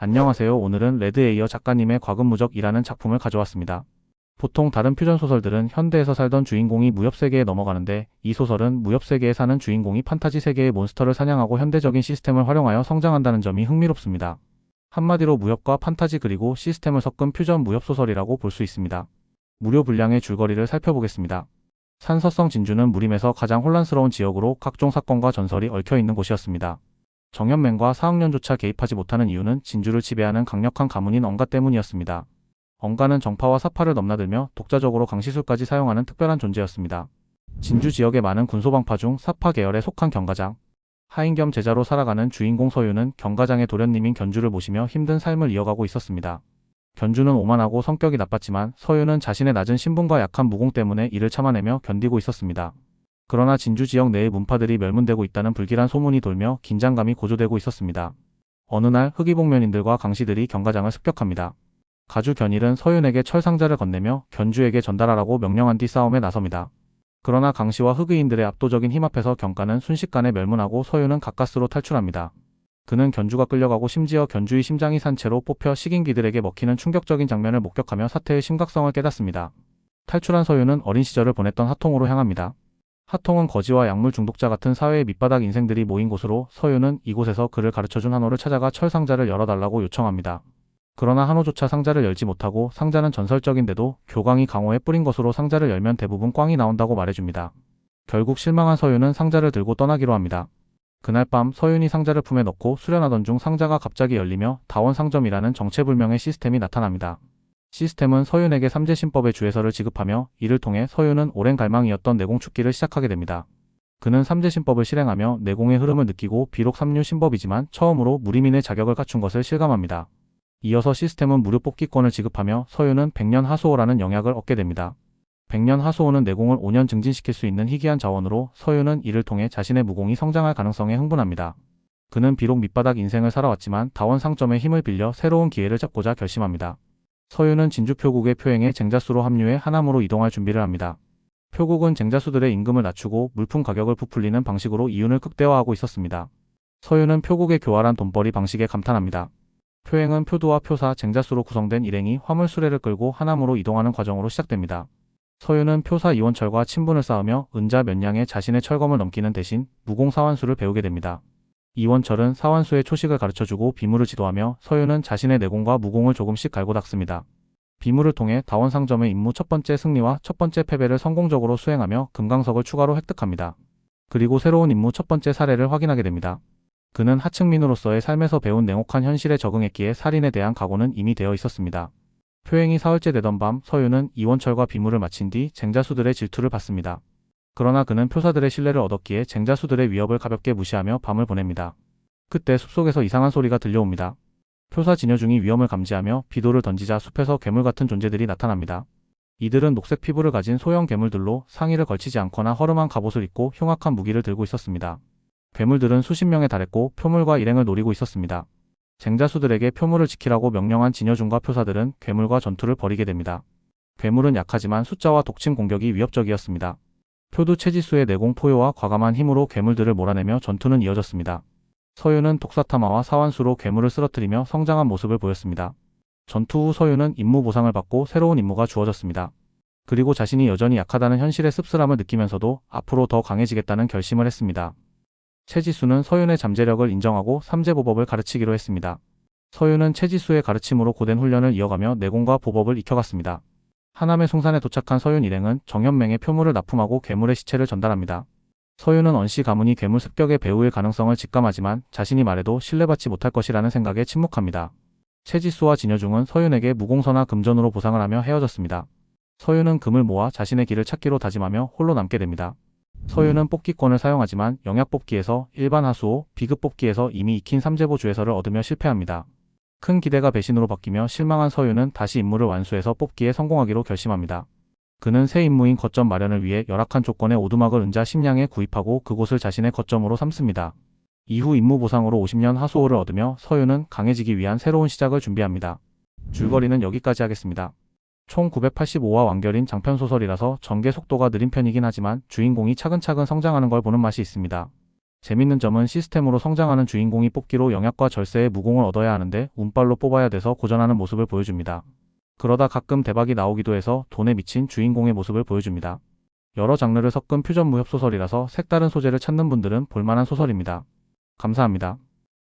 안녕하세요. 오늘은 레드에이어 작가님의 과금무적이라는 작품을 가져왔습니다. 보통 다른 퓨전 소설들은 현대에서 살던 주인공이 무협세계에 넘어가는데 이 소설은 무협세계에 사는 주인공이 판타지 세계의 몬스터를 사냥하고 현대적인 시스템을 활용하여 성장한다는 점이 흥미롭습니다. 한마디로 무협과 판타지 그리고 시스템을 섞은 퓨전 무협 소설이라고 볼 수 있습니다. 무료 분량의 줄거리를 살펴보겠습니다. 산서성 진주는 무림에서 가장 혼란스러운 지역으로 각종 사건과 전설이 얽혀있는 곳이었습니다. 정연맹과 사학년조차 개입하지 못하는 이유는 진주를 지배하는 강력한 가문인 언가 때문이었습니다. 언가는 정파와 사파를 넘나들며 독자적으로 강시술까지 사용하는 특별한 존재였습니다. 진주 지역의 많은 군소방파 중 사파 계열에 속한 경가장, 하인 겸 제자로 살아가는 주인공 서유는 경가장의 도련님인 견주를 모시며 힘든 삶을 이어가고 있었습니다. 견주는 오만하고 성격이 나빴지만 서유는 자신의 낮은 신분과 약한 무공 때문에 이를 참아내며 견디고 있었습니다. 그러나 진주 지역 내의 문파들이 멸문되고 있다는 불길한 소문이 돌며 긴장감이 고조되고 있었습니다. 어느 날 흑이복면인들과 강시들이 경가장을 습격합니다. 가주 견일은 서윤에게 철상자를 건네며 견주에게 전달하라고 명령한 뒤 싸움에 나섭니다. 그러나 강시와 흑의인들의 압도적인 힘 앞에서 경가는 순식간에 멸문하고 서윤은 가까스로 탈출합니다. 그는 견주가 끌려가고 심지어 견주의 심장이 산채로 뽑혀 식인귀들에게 먹히는 충격적인 장면을 목격하며 사태의 심각성을 깨닫습니다. 탈출한 서윤은 어린 시절을 보냈던 하통으로 향합니다. 하통은 거지와 약물 중독자 같은 사회의 밑바닥 인생들이 모인 곳으로 서유는 이곳에서 그를 가르쳐준 한호를 찾아가 철상자를 열어달라고 요청합니다. 그러나 한호조차 상자를 열지 못하고 상자는 전설적인데도 교광이 강호에 뿌린 것으로 상자를 열면 대부분 꽝이 나온다고 말해줍니다. 결국 실망한 서유는 상자를 들고 떠나기로 합니다. 그날 밤 서윤이 상자를 품에 넣고 수련하던 중 상자가 갑자기 열리며 다원상점이라는 정체불명의 시스템이 나타납니다. 시스템은 서윤에게 삼재신법의 주해서를 지급하며 이를 통해 서윤은 오랜 갈망이었던 내공축기를 시작하게 됩니다. 그는 삼재신법을 실행하며 내공의 흐름을 느끼고 비록 삼류신법이지만 처음으로 무리민의 자격을 갖춘 것을 실감합니다. 이어서 시스템은 무료 뽑기권을 지급하며 서윤은 백년 하수호라는 영약을 얻게 됩니다. 백년 하수호는 내공을 5년 증진시킬 수 있는 희귀한 자원으로 서윤은 이를 통해 자신의 무공이 성장할 가능성에 흥분합니다. 그는 비록 밑바닥 인생을 살아왔지만 다원상점의 힘을 빌려 새로운 기회를 잡고자 결심합니다. 서유는 진주표국의 표행에 쟁자수로 합류해 하남으로 이동할 준비를 합니다. 표국은 쟁자수들의 임금을 낮추고 물품 가격을 부풀리는 방식으로 이윤을 극대화하고 있었습니다. 서유는 표국의 교활한 돈벌이 방식에 감탄합니다. 표행은 표두와 표사, 쟁자수로 구성된 일행이 화물 수레를 끌고 하남으로 이동하는 과정으로 시작됩니다. 서유는 표사 이원철과 친분을 쌓으며 은자 몇 냥에 자신의 철검을 넘기는 대신 무공 사완수를 배우게 됩니다. 이원철은 사완수의 초식을 가르쳐주고 비무를 지도하며 서유는 자신의 내공과 무공을 조금씩 갈고 닦습니다. 비무를 통해 다원상점의 임무 첫 번째 승리와 첫 번째 패배를 성공적으로 수행하며 금강석을 추가로 획득합니다. 그리고 새로운 임무 첫 번째 사례를 확인하게 됩니다. 그는 하층민으로서의 삶에서 배운 냉혹한 현실에 적응했기에 살인에 대한 각오는 이미 되어 있었습니다. 표행이 사흘째 되던 밤 서유는 이원철과 비무를 마친 뒤 쟁자수들의 질투를 받습니다. 그러나 그는 표사들의 신뢰를 얻었기에 쟁자수들의 위협을 가볍게 무시하며 밤을 보냅니다. 그때 숲속에서 이상한 소리가 들려옵니다. 표사 진여중이 위험을 감지하며 비도를 던지자 숲에서 괴물 같은 존재들이 나타납니다. 이들은 녹색 피부를 가진 소형 괴물들로 상의를 걸치지 않거나 허름한 갑옷을 입고 흉악한 무기를 들고 있었습니다. 괴물들은 수십 명에 달했고 표물과 일행을 노리고 있었습니다. 쟁자수들에게 표물을 지키라고 명령한 진여중과 표사들은 괴물과 전투를 벌이게 됩니다. 괴물은 약하지만 숫자와 독침 공격이 위협적이었습니다. 표두 체지수의 내공 포효와 과감한 힘으로 괴물들을 몰아내며 전투는 이어졌습니다. 서유는 독사타마와 사완수로 괴물을 쓰러뜨리며 성장한 모습을 보였습니다. 전투 후 서유는 임무 보상을 받고 새로운 임무가 주어졌습니다. 그리고 자신이 여전히 약하다는 현실의 씁쓸함을 느끼면서도 앞으로 더 강해지겠다는 결심을 했습니다. 체지수는 서윤의 잠재력을 인정하고 삼재보법을 가르치기로 했습니다. 서윤은 체지수의 가르침으로 고된 훈련을 이어가며 내공과 보법을 익혀갔습니다. 하남의 송산에 도착한 서윤 일행은 정연맹의 표물을 납품하고 괴물의 시체를 전달합니다. 서윤은 언씨 가문이 괴물 습격의 배후일 가능성을 직감하지만 자신이 말해도 신뢰받지 못할 것이라는 생각에 침묵합니다. 체지수와 진여중은 서윤에게 무공서나 금전으로 보상을 하며 헤어졌습니다. 서윤은 금을 모아 자신의 길을 찾기로 다짐하며 홀로 남게 됩니다. 서윤은 뽑기권을 사용하지만 영약 뽑기에서 일반 하수호, 비급 뽑기에서 이미 익힌 삼재보 주해서를 얻으며 실패합니다. 큰 기대가 배신으로 바뀌며 실망한 서유는 다시 임무를 완수해서 뽑기에 성공하기로 결심합니다. 그는 새 임무인 거점 마련을 위해 열악한 조건의 오두막을 은자 10냥에 구입하고 그곳을 자신의 거점으로 삼습니다. 이후 임무 보상으로 50년 하수호를 얻으며 서유는 강해지기 위한 새로운 시작을 준비합니다. 줄거리는 여기까지 하겠습니다. 총 985화 완결인 장편소설이라서 전개 속도가 느린 편이긴 하지만 주인공이 차근차근 성장하는 걸 보는 맛이 있습니다. 재밌는 점은 시스템으로 성장하는 주인공이 뽑기로 영약과 절세의 무공을 얻어야 하는데 운빨로 뽑아야 돼서 고전하는 모습을 보여줍니다. 그러다 가끔 대박이 나오기도 해서 돈에 미친 주인공의 모습을 보여줍니다. 여러 장르를 섞은 퓨전 무협 소설이라서 색다른 소재를 찾는 분들은 볼만한 소설입니다. 감사합니다.